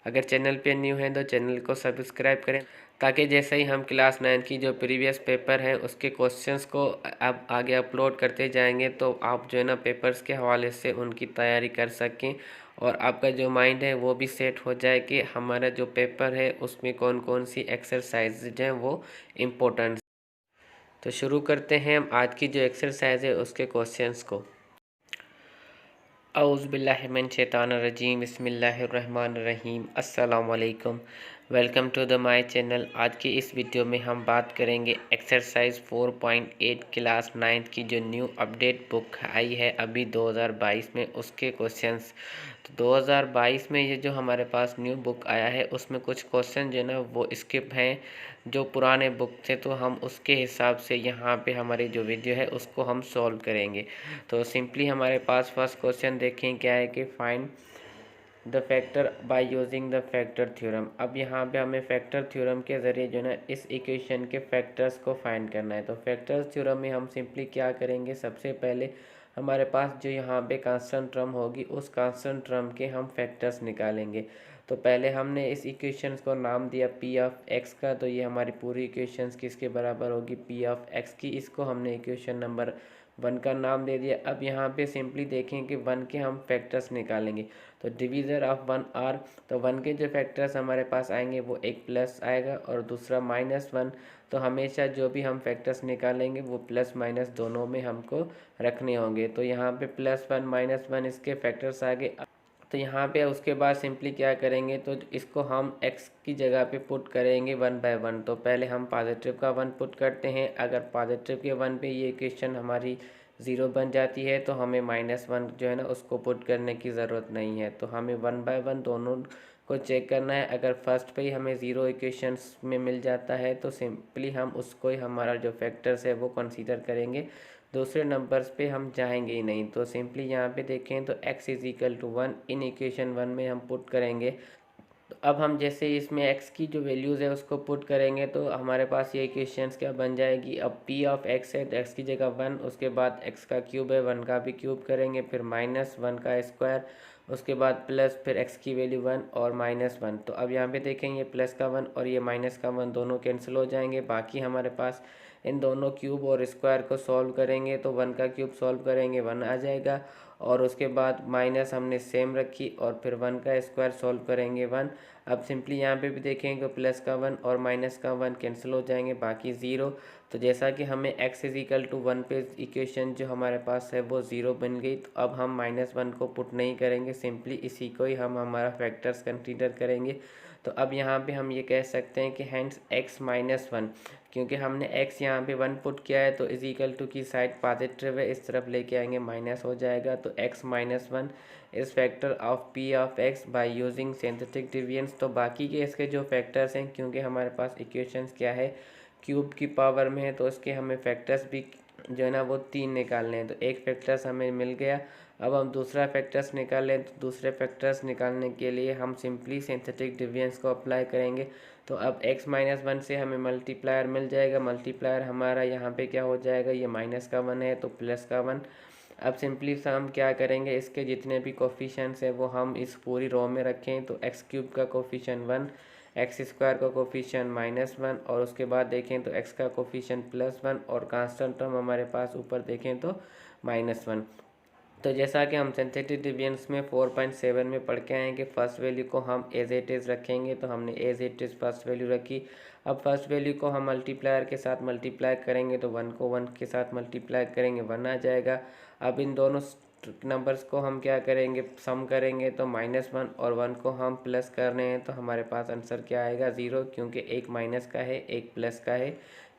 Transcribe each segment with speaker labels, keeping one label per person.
Speaker 1: अगर चैनल पे न्यू हैं तो चैनल को सब्सक्राइब करें, ताकि जैसे ही हम क्लास 9 की जो प्रीवियस पेपर हैं उसके क्वेश्चंस को अब आगे अपलोड करते जाएंगे तो आप जो है ना पेपर्स के हवाले से उनकी तैयारी कर सकें और आपका जो माइंड है वो भी सेट हो जाए कि हमारा जो पेपर है उसमें कौन कौन सी एक्सरसाइज हैं वो इम्पोर्टेंट। तो शुरू करते हैं हम आज की जो एक्सरसाइज है उसके क्वेश्चंस को। औज़ुबिल्लाहिमिनश्शैतानिर्रजीम बिस्मिल्लाहिर्रहमानिर्रहीम अस्सलाम वालेकुम। Welcome to the my channel. आज की इस वीडियो में हम बात करेंगे एक्सरसाइज 4.8 क्लास 9 की जो न्यू अपडेट बुक आई है अभी 2022 में उसके क्वेश्चंस। तो 2022 में ये जो हमारे पास न्यू बुक आया है उसमें कुछ क्वेश्चन जो है ना वो स्किप हैं जो पुराने बुक थे, तो हम उसके हिसाब से यहाँ पे हमारी जो वीडियो है उसको हम सॉल्व करेंगे। तो सिंपली हमारे पास फर्स्ट क्वेश्चन देखें क्या है कि find the factor by using the factor theorem. अब यहाँ पे हमें फैक्टर थ्योरम के ज़रिए जो है ना इस इक्वेशन के फैक्टर्स को फाइंड करना है। तो फैक्टर थ्योरम में हम सिंपली क्या करेंगे, सबसे पहले हमारे पास जो यहाँ पे कांस्टेंट टर्म होगी उस कांस्टेंट टर्म के हम फैक्टर्स निकालेंगे। तो पहले हमने इस इक्वेशंस को नाम दिया पी ऑफ एक्स का, तो ये हमारी पूरी इक्वेशंस किसके बराबर होगी, पी ऑफ एक्स की। इसको हमने इक्वेशन नंबर 1 का नाम दे दिया। अब यहाँ पे सिंपली देखें कि 1 के हम फैक्टर्स निकालेंगे। तो डिवीज़र ऑफ 1 आर, तो 1 के जो फैक्टर्स हमारे पास आएंगे वो एक प्लस आएगा और दूसरा -1। तो हमेशा जो भी हम फैक्टर्स निकालेंगे वो प्लस माइनस दोनों में हमको रखने होंगे। तो यहाँ पे +1 -1 इसके फैक्टर्स आ गए। तो यहाँ पे उसके बाद सिंपली क्या करेंगे, तो इसको हम x की जगह पे पुट करेंगे 1/1। तो पहले हम पॉजिटिव का 1 पुट करते हैं। अगर पॉजिटिव के 1 पे ये इक्वेशन हमारी 0 बन जाती है तो हमें -1 जो है ना उसको पुट करने की ज़रूरत नहीं है। तो हमें 1/1 दोनों को चेक करना है। अगर फर्स्ट पे ही हमें 0 इक्वेशंस में मिल जाता है तो सिंपली हम उसको ही हमारा जो फैक्टर्स है वो कंसीडर करेंगे, दूसरे नंबर्स पे हम जाएंगे ही नहीं। तो सिंपली यहाँ पे देखें तो x is equal to 1 in equation 1 में हम पुट करेंगे। तो अब हम जैसे इसमें x की जो वैल्यूज़ है उसको पुट करेंगे तो हमारे पास ये इक्वेशंस क्या बन जाएगी। अब p ऑफ x है तो x की जगह 1, उसके बाद x का क्यूब है 1 का भी क्यूब करेंगे, फिर -1 का स्क्वायर, उसके बाद प्लस, फिर x की वैल्यू 1 और -1। तो अब यहाँ पे देखें ये प्लस का 1 और ये माइनस का 1 दोनों कैंसिल हो जाएंगे। बाकी हमारे पास इन दोनों क्यूब और स्क्वायर को सॉल्व करेंगे तो 1 का क्यूब सॉल्व करेंगे 1 आ जाएगा, और उसके बाद माइनस हमने सेम रखी और फिर 1 का स्क्वायर सॉल्व करेंगे 1। अब सिंपली यहाँ पे भी देखेंगे प्लस का 1 और माइनस का 1 कैंसिल हो जाएंगे, बाकी 0। तो जैसा कि हमें x इज इक्वल टू 1 पे इक्वेशन जो हमारे पास है वो 0 बन गई, तो अब हम -1 को पुट नहीं करेंगे, सिंपली इसी को ही हम हमारा फैक्टर्स कंसीडर करेंगे। तो अब यहाँ पे हम ये कह सकते हैं कि हैंड्स x -1, क्योंकि हमने x यहाँ पे 1 पुट किया है तो इज इक्वल टू की साइड पॉजिटिव है, इस तरफ लेके आएंगे माइनस हो जाएगा। तो x -1 इस factor of p of x by using synthetic डिविएंस। तो बाकी के इसके जो फैक्टर्स हैं, क्योंकि हमारे पास इक्वेशंस क्या है क्यूब की पावर में है, तो इसके हमें फैक्टर्स भी जो है ना वो 3 निकालने हैं। तो एक फैक्टर्स हमें मिल गया। अब हम दूसरा फैक्टर्स निकालें, तो दूसरे फैक्टर्स निकालने के लिए हम सिंपली सिंथेटिक डिविएंस को अप्लाई करेंगे। तो अब x -1 से हमें मल्टीप्लायर मिल जाएगा, मल्टीप्लायर हमारा यहाँ पे क्या हो जाएगा, ये माइनस का 1 है तो प्लस का 1। अब सिंपली हम क्या करेंगे, इसके जितने भी कोफिशिएंट्स हैं वो हम इस पूरी रो में रखें। तो x³ का कोफिशिएंट 1, x² का कोफिशिएंट -1 और उसके बाद देखें तो x का कोफिशिएंट +1 और कांस्टेंट टर्म हमारे पास ऊपर देखें तो -1। तो जैसा कि हम सिंथेटिक डिविएंस में 4.7 में पढ़ के आए हैं कि फर्स्ट वैल्यू को हम एज इट इज़ रखेंगे, तो हमने as it is first value रखी। अब फर्स्ट वैल्यू को हम मल्टीप्लायर के साथ मल्टीप्लाई करेंगे, तो 1 को 1 के साथ मल्टीप्लाई करेंगे 1 आ जाएगा। अब इन दोनों नंबर्स को हम क्या करेंगे, सम करेंगे, तो -1 और 1 को हम प्लस कर रहे हैं तो हमारे पास आंसर क्या आएगा 0, क्योंकि एक माइनस का है एक प्लस का है,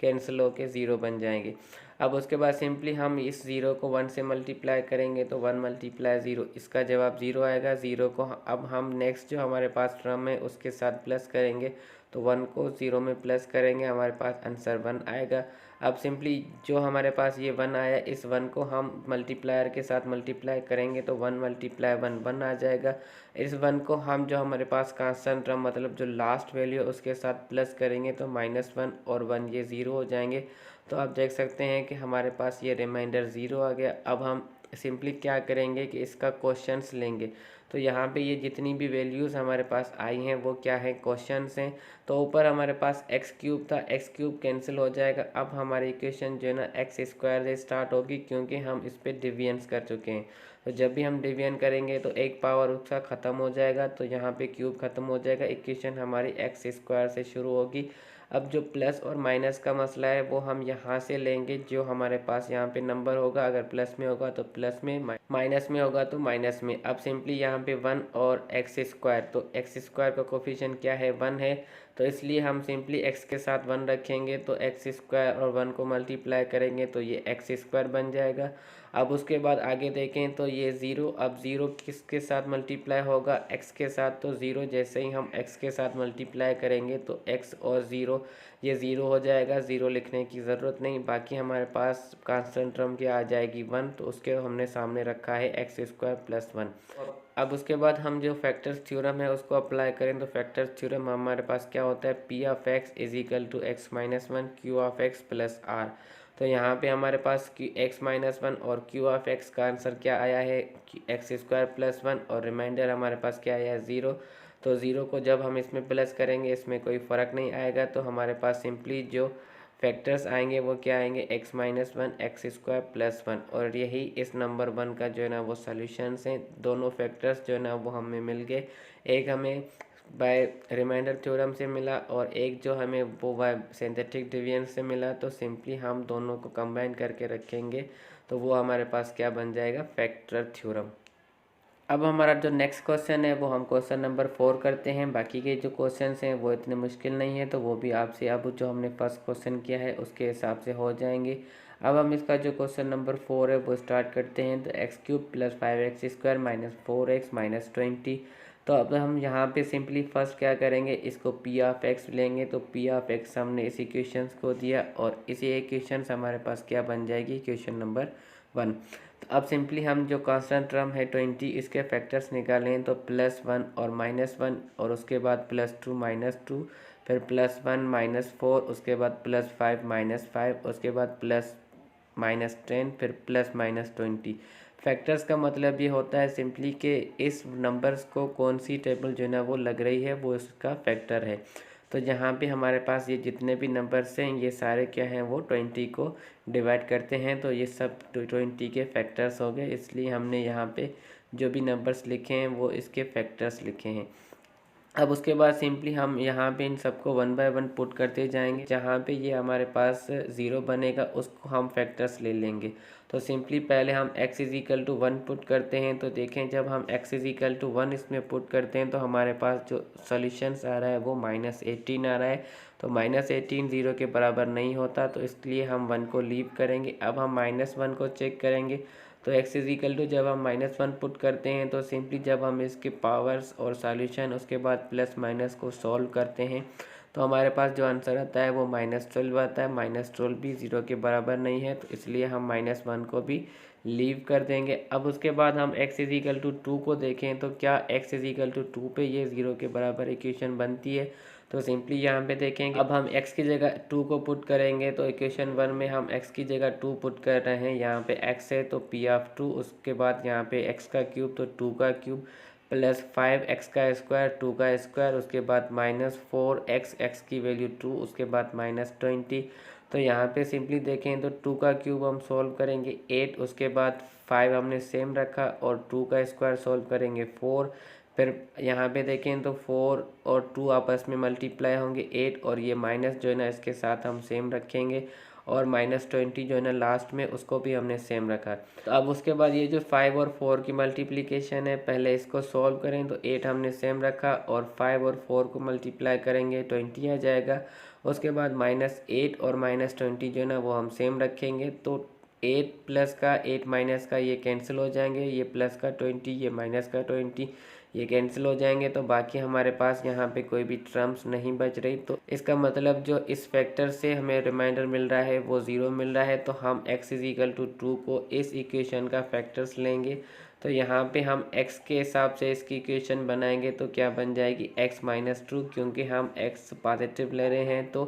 Speaker 1: कैंसिल होके 0 बन जाएंगे। अब उसके बाद सिंपली हम इस 0 को 1 से मल्टीप्लाई करेंगे तो 1 × 0 इसका जवाब 0 आएगा। 0 को अब हम नेक्स्ट जो हमारे पास टर्म है उसके साथ प्लस करेंगे, तो 1 को 0 में प्लस करेंगे, हमारे पास आंसर 1 आएगा। अब सिंपली जो हमारे पास ये 1 आया, इस 1 को हम मल्टीप्लायर के साथ मल्टीप्लाई करेंगे तो 1 × 1 1 आ जाएगा। इस 1 को हम जो हमारे पास कांस्टेंट टर्म मतलब जो लास्ट वैल्यू है उसके साथ प्लस करेंगे तो -1 और 1 ये 0 हो जाएंगे। तो आप देख सकते हैं कि हमारे पास ये रिमाइंडर 0 आ गया। अब हम सिंपली क्या करेंगे कि इसका क्वेश्चंस लेंगे। तो यहाँ पे ये जितनी भी वैल्यूज़ हमारे पास आई हैं वो क्या है, क्वेश्चन हैं। तो ऊपर हमारे पास एक्स क्यूब था, एक्स क्यूब कैंसिल हो जाएगा। अब हमारी इक्वेशन जो है ना एक्स स्क्वायर से स्टार्ट होगी, क्योंकि हम इस पर डिविजन्स कर चुके हैं। तो जब भी हम डिवीजन करेंगे तो एक पावर उसका ख़त्म हो जाएगा, तो यहाँ पे क्यूब ख़त्म हो जाएगा, इक्वेशन हमारी एक्स स्क्वायर से शुरू होगी। अब जो प्लस और माइनस का मसला है वो हम यहाँ से लेंगे, जो हमारे पास यहाँ पे नंबर होगा, अगर प्लस में होगा तो प्लस में, माइनस में होगा तो माइनस में। अब सिंपली यहाँ पे 1 और एक्स स्क्वायर, तो एक्स स्क्वायर का कोफिशिएंट क्या है, 1 है, तो इसलिए हम सिंपली एक्स के साथ 1 रखेंगे, तो एक्स स्क्वायर और 1 को मल्टीप्लाई करेंगे तो ये एक्स स्क्वायर बन जाएगा। अब उसके बाद आगे देखें तो ये ज़ीरो, अब ज़ीरो किसके साथ मल्टीप्लाई होगा, एक्स के साथ, तो ज़ीरो जैसे ही हम एक्स के साथ मल्टीप्लाई करेंगे तो एक्स और ज़ीरो, ये ज़ीरो हो जाएगा, ज़ीरो लिखने की ज़रूरत नहीं। बाकी हमारे पास कांस्टेंट टर्म क्या आ जाएगी, 1, तो उसके हमने सामने रखा है एक्स स्क्वायर प्लस 1। अब उसके बाद हम जो फैक्टर्स थ्योरम है उसको अप्लाई करें, तो फैक्टर्स थ्योरम हमारे पास क्या होता है, P of X is equal to X minus 1 Q of X plus R. तो यहाँ पे हमारे पास एक्स माइनस 1 और क्यू ऑफ एक्स का आंसर क्या आया है, एक्स स्क्वायर प्लस 1, और रिमाइंडर हमारे पास क्या आया है, ज़ीरो। तो ज़ीरो को जब हम इसमें प्लस करेंगे इसमें कोई फ़र्क नहीं आएगा, तो हमारे पास सिंपली जो फैक्टर्स आएंगे वो क्या आएंगे, x minus 1 x square plus 1, और यही इस नंबर 1 का जो है ना वो सॉल्यूशंस हैं। दोनों फैक्टर्स जो है ना वो हमें मिल गए, एक हमें बाय रिमाइंडर थ्योरम से मिला और एक जो हमें वो बाय सिंथेटिक डिवीजन से मिला। तो सिंपली हम दोनों को कंबाइन करके रखेंगे तो वो हमारे पास क्या बन जाएगा, फैक्टर थ्योरम। अब हमारा जो नेक्स्ट क्वेश्चन है वो हम क्वेश्चन नंबर 4 करते हैं। बाकी के जो क्वेश्चंस हैं वो इतने मुश्किल नहीं है, तो वो भी आपसे अब जो हमने फर्स्ट क्वेश्चन किया है उसके हिसाब से हो जाएंगे। अब हम इसका जो क्वेश्चन नंबर 4 है वो स्टार्ट करते हैं। तो x cube plus 5x square minus 4x minus 20। तो अब हम यहाँ पे सिंपली फर्स्ट क्या करेंगे, इसको पी ऑफ एक्स लेंगे। तो पी ऑफ एक्स हमने इस इक्वेशंस को दिया और इसी इक्वेशंस हमारे पास क्या बन जाएगी, इक्वेशन नंबर 1। तो अब सिंपली हम जो कांस्टेंट टर्म है 20, इसके फैक्टर्स निकालें, तो प्लस 1 और माइनस 1, और उसके बाद प्लस 2 माइनस 2, फिर प्लस 1 माइनस 4, उसके बाद प्लस 5 माइनस 5, उसके बाद प्लस माइनस 10, फिर प्लस माइनस 20। फैक्टर्स का मतलब ये होता है सिंपली कि इस नंबर्स को कौन सी टेबल जो है ना वो लग रही है वो इसका फैक्टर है। तो जहाँ पे हमारे पास ये जितने भी नंबर्स हैं ये सारे क्या हैं, वो 20 को डिवाइड करते हैं, तो ये सब 20 के फैक्टर्स हो गए, इसलिए हमने यहाँ पे जो भी नंबर्स लिखे हैं वो इसके फैक्टर्स लिखे हैं। अब उसके बाद सिंपली हम यहाँ पे इन सबको 1 बाय 1 पुट करते जाएंगे। जहाँ पे ये हमारे पास ज़ीरो बनेगा उसको हम फैक्टर्स ले लेंगे। तो सिंपली पहले हम x is equal to 1 put करते हैं। तो देखें जब हम x इज़ इक्वल टू 1 इसमें पुट करते हैं तो हमारे पास जो सॉल्यूशंस आ रहा है वो -18 आ रहा है। तो -18 ज़ीरो के बराबर नहीं होता, तो इसलिए हम 1 को लीव करेंगे। अब हम -1 को चेक करेंगे। तो x इज़ इक्वल टू जब हम -1 पुट करते हैं तो सिंपली जब हम इसके पावर्स और सॉल्यूशन उसके बाद प्लस माइनस को सॉल्व करते हैं तो हमारे पास जो आंसर आता है वो -12 आता है। -12 भी ज़ीरो के बराबर नहीं है, तो इसलिए हम -1 को भी लीव कर देंगे। अब उसके बाद हम x इज़ इक्वल टू 2 को देखें तो क्या x इज़ इक्वल टू 2 पे ये ज़ीरो के बराबर इक्वेशन बनती है। तो सिंपली यहाँ पे देखेंगे, अब हम x की जगह 2 को पुट करेंगे। तो इक्वेशन 1 में हम x की जगह 2 पुट कर रहे हैं, यहाँ पे x है तो p ऑफ 2, उसके बाद यहाँ पे x का क्यूब तो 2 का क्यूब प्लस 5x का स्क्वायर 2 का स्क्वायर, उसके बाद -4x, x की वैल्यू 2, उसके बाद -20। तो यहाँ पे सिंपली देखें तो 2 का क्यूब हम सॉल्व करेंगे 8, उसके बाद 5 हमने सेम रखा और 2 का स्क्वायर सॉल्व करेंगे 4। फिर यहाँ पे देखें तो 4 और 2 आपस में मल्टीप्लाई होंगे 8, और ये माइनस जो है ना इसके साथ हम सेम रखेंगे, और -20 जो है ना लास्ट में उसको भी हमने सेम रखा। तो अब उसके बाद ये जो 5 और 4 की मल्टीप्लिकेशन है, पहले इसको सॉल्व करें। तो 8 हमने सेम रखा और 5 और 4 को मल्टीप्लाई करेंगे 20 आ जाएगा। उसके बाद -8 और -20 जो है ना वो हम सेम रखेंगे। तो 8 प्लस का 8 माइनस का ये कैंसिल हो जाएंगे, ये प्लस का 20 ये माइनस का 20 ये कैंसिल हो जाएंगे। तो बाकी हमारे पास यहाँ पे कोई भी टर्म्स नहीं बच रही। तो इसका मतलब जो इस फैक्टर से हमें रिमाइंडर मिल रहा है वो ज़ीरो मिल रहा है। तो हम x इज़ इक्वल टू 2 को इस इक्वेशन का फैक्टर्स लेंगे। तो यहाँ पे हम x के हिसाब से इसकी इक्वेशन बनाएंगे तो क्या बन जाएगी, x माइनस 2, क्योंकि हम x पॉजिटिव ले रहे हैं तो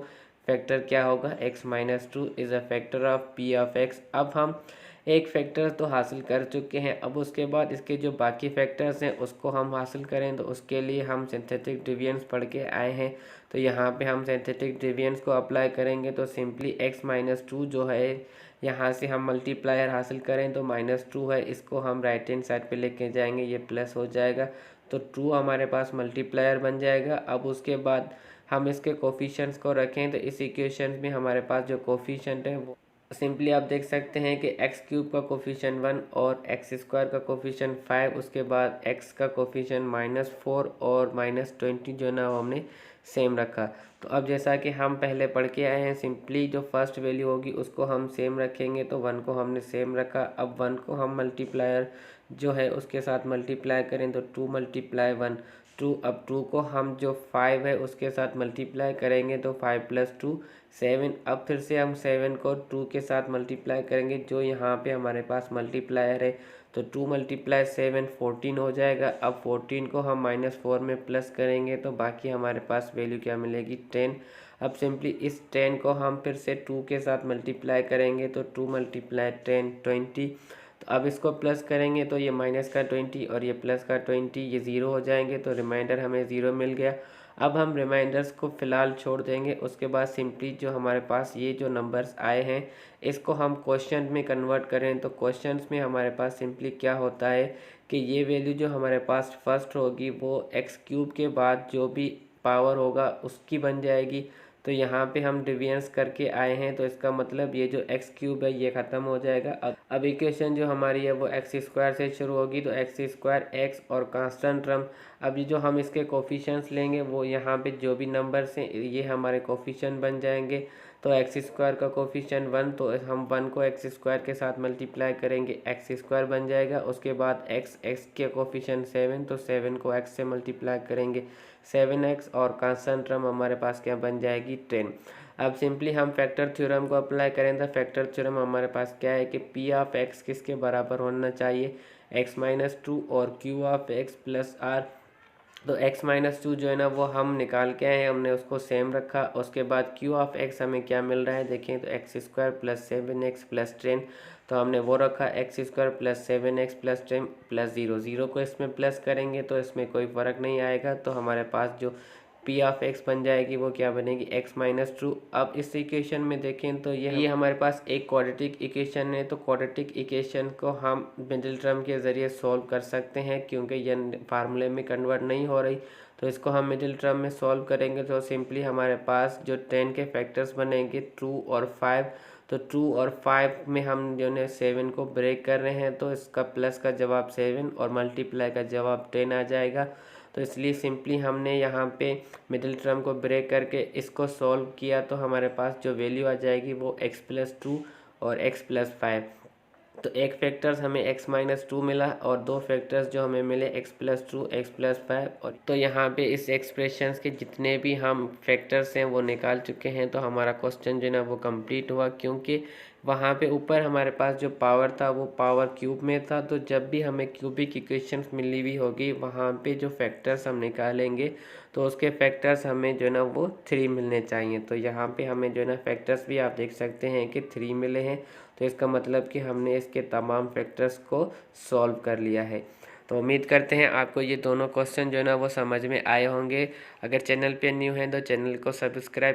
Speaker 1: फैक्टर क्या होगा, x minus 2 is a factor of p of x। अब हम एक फैक्टर तो हासिल कर चुके हैं। अब उसके बाद इसके जो बाकी फैक्टर्स हैं उसको हम हासिल करें, तो उसके लिए हम सिंथेटिक डेविएंस पढ़ के आए हैं। तो यहाँ पे हम सिंथेटिक डेविएंस को अप्लाई करेंगे तो सिंपली x-2 जो है यहाँ से हम मल्टीप्लायर हासिल करें तो -2 है, इसको हम राइट हैंड साइड पे लेके जाएंगे, ये प्लस हो जाएगा तो 2 हमारे पास मल्टीप्लायर बन जाएगा। अब उसके बाद हम इसके कोफिशिएंट्स को रखें तो इस इक्वेशन में हमारे पास जो कोफिशिएंट है वो सिंपली आप देख सकते हैं कि x³ का कोफिशिएंट 1 और x² का कोफिशिएंट 5, उसके बाद x का कोफिशिएंट -4 और -20 जो है ना वो हमने सेम रखा। तो अब जैसा कि हम पहले पढ़ के आए हैं, सिंपली जो फर्स्ट वैल्यू होगी उसको हम सेम रखेंगे, तो 1 को हमने सेम रखा। अब 1 को हम मल्टीप्लायर जो है उसके साथ मल्टीप्लाई करें तो 2 × 1 2। अब 2 को हम जो 5 है उसके साथ मल्टीप्लाई करेंगे तो 5 + 2 7। अब फिर से हम 7 को 2 के साथ मल्टीप्लाई करेंगे, जो यहाँ पे हमारे पास मल्टीप्लायर है, तो 2 × 7 14 हो जाएगा। अब 14 को हम -4 में प्लस करेंगे तो बाकी हमारे पास वैल्यू क्या मिलेगी 10। अब सिंपली इस 10 को हम फिर से 2 के साथ मल्टीप्लाई करेंगे तो 2 × 10 20। तो अब इसको प्लस करेंगे तो ये माइनस का 20 और ये प्लस का 20, ये ज़ीरो हो जाएंगे तो रिमाइंडर हमें ज़ीरो मिल गया। अब हम रिमाइंडर्स को फ़िलहाल छोड़ देंगे। उसके बाद सिंपली जो हमारे पास ये जो नंबर्स आए हैं इसको हम क्वेश्चन में कन्वर्ट करें तो क्वेश्चंस में हमारे पास सिंपली क्या होता है कि ये वैल्यू जो हमारे पास फर्स्ट होगी वो x³ के बाद जो भी पावर होगा उसकी बन जाएगी। तो यहाँ पे हम डिविएंस करके आए हैं तो इसका मतलब ये जो x³ है ये ख़त्म हो जाएगा। अब इक्वेशन जो हमारी है वो x² से शुरू होगी तो x² x और कांस्टेंट टर्म। अभी जो हम इसके कोफिशिएंट्स लेंगे वो यहाँ पे जो भी नंबर्स हैं ये हमारे कोफिशिएंट बन जाएंगे। तो x² का कोफिशिएंट 1, तो हम 1 को x² के साथ मल्टीप्लाई करेंगे x² बन जाएगा। उसके बाद x के कोफिशिएंट 7, तो 7 को x से मल्टीप्लाई करेंगे 7x और कांस्टेंट टर्म हमारे पास क्या बन जाएगी 10। अब सिंपली हम फैक्टर थ्योरम को अप्लाई करें तो फैक्टर थ्योरम हमारे पास क्या है कि p(x) किसके बराबर होना चाहिए x-2 और q(x) + r। तो x-2 जो है ना वो हम निकाल के आए हैं, हमने उसको सेम रखा। उसके बाद q(x) हमें क्या मिल रहा है देखें तो x² + 7x + 10, तो हमने वो रखा x² + 7x + 10 + 0। 0 को इसमें प्लस करेंगे तो इसमें कोई फ़र्क नहीं आएगा, तो हमारे पास जो p(x) बन जाएगी वो क्या बनेगी x-2। अब इस इक्वेशन में देखें तो ये हमारे पास एक क्वाड्रेटिक इक्वेशन है, तो क्वाड्रेटिक इक्वेशन को हम मिडिल टर्म के ज़रिए सॉल्व कर सकते हैं क्योंकि ये फार्मूले में कन्वर्ट नहीं हो रही। तो इसको हम मिडिल टर्म में सॉल्व करेंगे तो सिंपली हमारे पास जो 10 के फैक्टर्स बनेंगे 2 और 5। तो 2 और 5 में हम जो है 7 को ब्रेक कर रहे हैं तो इसका प्लस का जवाब 7 और मल्टीप्लाई का जवाब 10 आ जाएगा। तो इसलिए सिंपली हमने यहाँ पे मिडिल टर्म को ब्रेक करके इसको सॉल्व किया तो हमारे पास जो वैल्यू आ जाएगी वो x+2 और x+5। तो एक फैक्टर्स हमें x-2 मिला और दो फैक्टर्स जो हमें मिले x+2 x+5। और तो यहाँ पे इस एक्सप्रेशंस के जितने भी हम फैक्टर्स हैं वो निकाल चुके हैं। तो हमारा क्वेश्चन जो है ना वो कंप्लीट हुआ, क्योंकि वहाँ पे ऊपर हमारे पास जो पावर था वो पावर क्यूब में था। तो जब भी हमें क्यूबिक इक्वेशंस मिली हुई होगी वहाँ पे जो फैक्टर्स हम निकालेंगे तो उसके फैक्टर्स हमें जो है ना वो 3 मिलने चाहिए। तो यहाँ पे हमें जो है ना फैक्टर्स भी आप देख सकते हैं कि 3 मिले हैं, तो इसका मतलब कि हमने इसके तमाम फैक्टर्स को सॉल्व कर लिया है। तो उम्मीद करते हैं आपको ये दोनों क्वेश्चन जो है ना वो समझ में आए होंगे। अगर चैनल पे न्यू हैं तो चैनल को सब्सक्राइब